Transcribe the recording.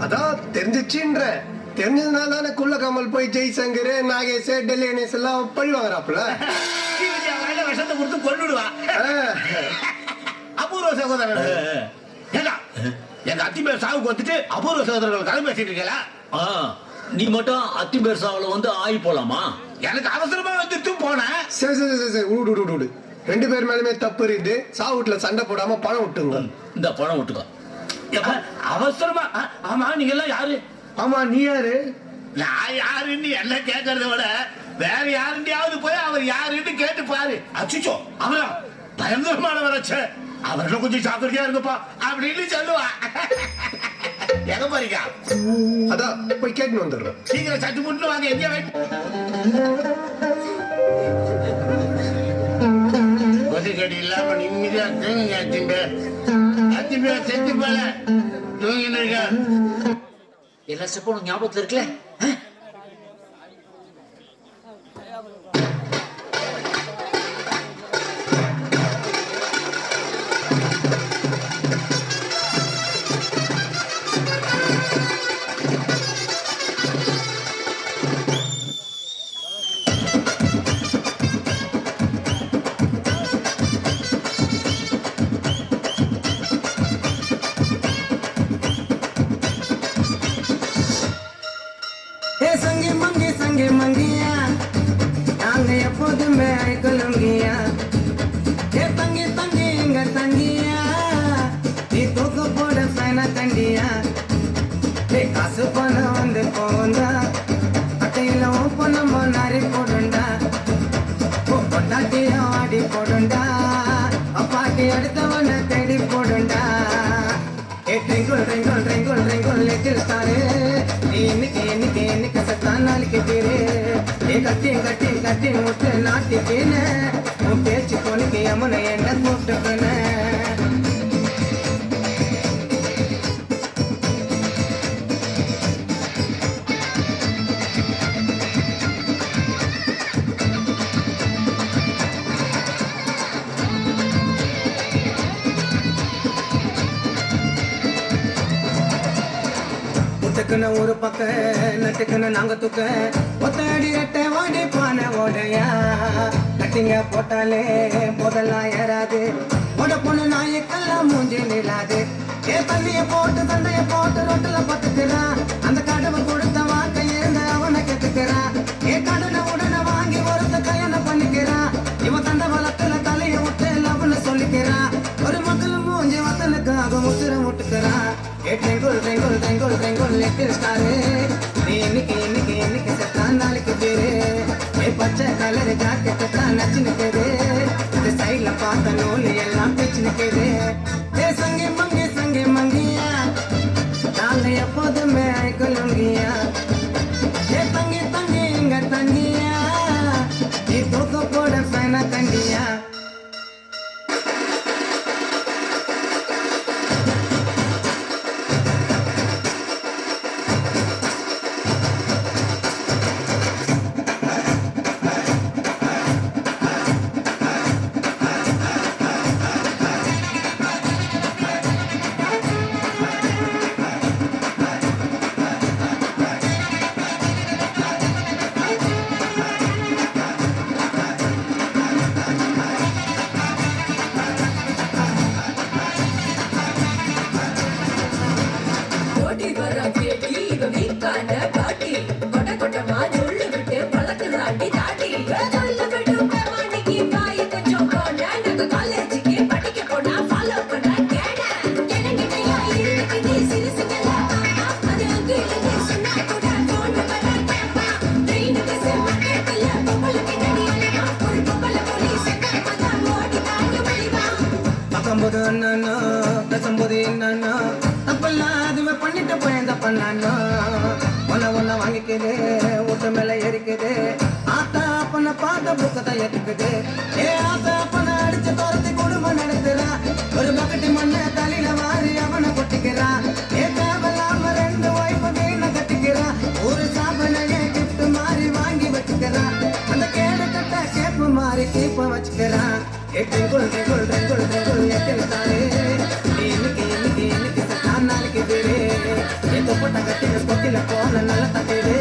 அதான் தெரிஞ்சிச்சுன்ற தெரிஞ்சதுனால தானே குள்ள கமல் போய் ஜெய்சங்கர் நாகேஷ் டெல்லி கணேஷ் எல்லாம் பழி வாங்குறாப்புல. விஷத்தை கொடுத்து கொண்டுடுவா. அபூர்வ சகோதரர் ஏண்டா எங்க அத்திம்பேர் சாவுக்கு வந்துட்டு அபூர்வ சகோதரர்கள் கதை பேசிட்டு இருக்கல. நீ மட்டும் அத்திம்பேர் சாவுல வந்து ஆகி போலாமா? எனக்கு அவசரமா வந்துட்டு போனேன். சரி சரி சரி சரி விடு. 2 பேர் மேலுமே தப்பு இருக்கு. சாவு வீட்டுல சண்டை போடாம பணம் விட்டுங்க. இந்த பணம் விட்டுக்க. அவசரமா. ஆமா நீங்க எல்லாம் யாரு? ஆமா நீ யாரு? நான் யாருன்னு எல்லாம் கேட்கறத விட வேற யாருண்டியாவது போய் அவர் யாருன்னு கேட்டு பாரு. அச்சுச்சோ அவரா பயங்கரமானவராச்ச, அவர்களும் கொஞ்சம் ஜாக்கிரதையா இருங்கப்பா அப்படின்னு சொல்லுவா. எங்க பாருங்க அதான் போய் கேட்டு வந்துடுறோம். சீக்கிரம் சட்டு முட்டு வாங்க. எங்க கொசுக்கடி இல்லாம நிம்மதியா தூங்குங்க. அத்திம்பே செத்து போல தூங்கின்னு இருக்க. எல்லா ஸ்டெப்பும் ஞாபகத்துல இருக்குல்ல? संगे मंगिया नांगे எப்போதுமே ஐக்கலுங்கியா ஏ தங்கி தங்கி இங்க தங்கியா நீ தூக்கு போட ஃபைனா தண்டியா ஏ காசு பணம் வந்து போந்தா அட்டையில பணம் நாரி போடுண்டா ஓ பொட்டாட்டிய ஆடி போடுண்டா அப்பாட்டி அடுத்தவனை தேடி போடுண்டா ஏ twinkle twinkle twinkle twinkle little star நீ இன்னைக்கு சத்தான் நாளைக்கு பேரு ஏ கட்டி முட்டு நாட்டிக்கேன்னு உன் பேச்சு பொண்ணுக்கு யமுனை என்ன கூப்பிட்டுக்கன்னு ஒரு பக்க நட்டுக்குன்னு நாங்க தூக்க ஒத்தடி ரெட்டை ஓடி பானை ஓடையா கட்டிங்க போட்டாலே போதெல்லாம் ஏறாது ஓட பொண்ணு நாய்க்கெல்லாம் மூஞ்சி நிலாது ஏ தண்ணிய போட்டு தண்டைய போட்டு ரொட்டுல பத்துக்கிறான் அந்த கடவை கொடுத்த வாக்க இருந்த அவனை கெத்துக்கிறான் ஏ கடனை உடனே வாங்கி ஒருத்த கல்யாணம் பண்ணிக்கிறான் இவன் தந்த வளத்துல தலைய விட்டு லவ்னு சொல்லிக்கிறான் ஒரு மக்கள் மூஞ்சி வத்தலுக்காக முத்திர முட்டுக்கிறான் ஏ ட்ரிங்குள் லிட்டில் ஸ்டாரு நீ இன்னைக்கு செத்தான் நாளைக்கு பேரு ஏ பச்சை கலர் ஜாக்கெட்டு தான் நச்சு நிற்குது இந்த சைட்ல பார்த்த நூல் எல்லாம் பிச்சு நிற்குது ஏ சங்கி மங்கியா நாங்க எப்போதுமே ஐக்கலுங்கியா ஏ தங்கி இங்க தங்கியா நீ தூக்க போட ஃபைனா தண்டியா என்னன்னா தப்பெல்லாம் அதுவே பண்ணிட்டு போயந்த பண்ணானோ ஒன்ன வாங்கிக்குது வீட்டு மேல எரிக்குது ஆத்தா அப்பனை பார்த்த புக்கத்தை ஏத்துக்குது ஏ ஆத்தா அப்பனை அடிச்சு தோரத்தை குடும்பம் நடத்துறா ஒரு பக்கெட்டு மண்ணை தலையில வாரி அவனை கொட்டிக்கிறான் ஏ தேவையில்லாம 2 வாய்ப்பு வீண கட்டிக்கிறான் ஒரு சாப்பனையே கிஃப்ட் மாறி வாங்கி வச்சுக்கிறான் அந்த கேடு கட்ட கேப்பு மாறி கீப்ப வச்சுக்கிறான் ஏ ட்ரிங்குள் எட்டில் தாரு இன்னைக்கு சத்தான் நாளைக்கு பேரு ஏ தொப்பட்ட வழியில போன நல்ல தட்டிடு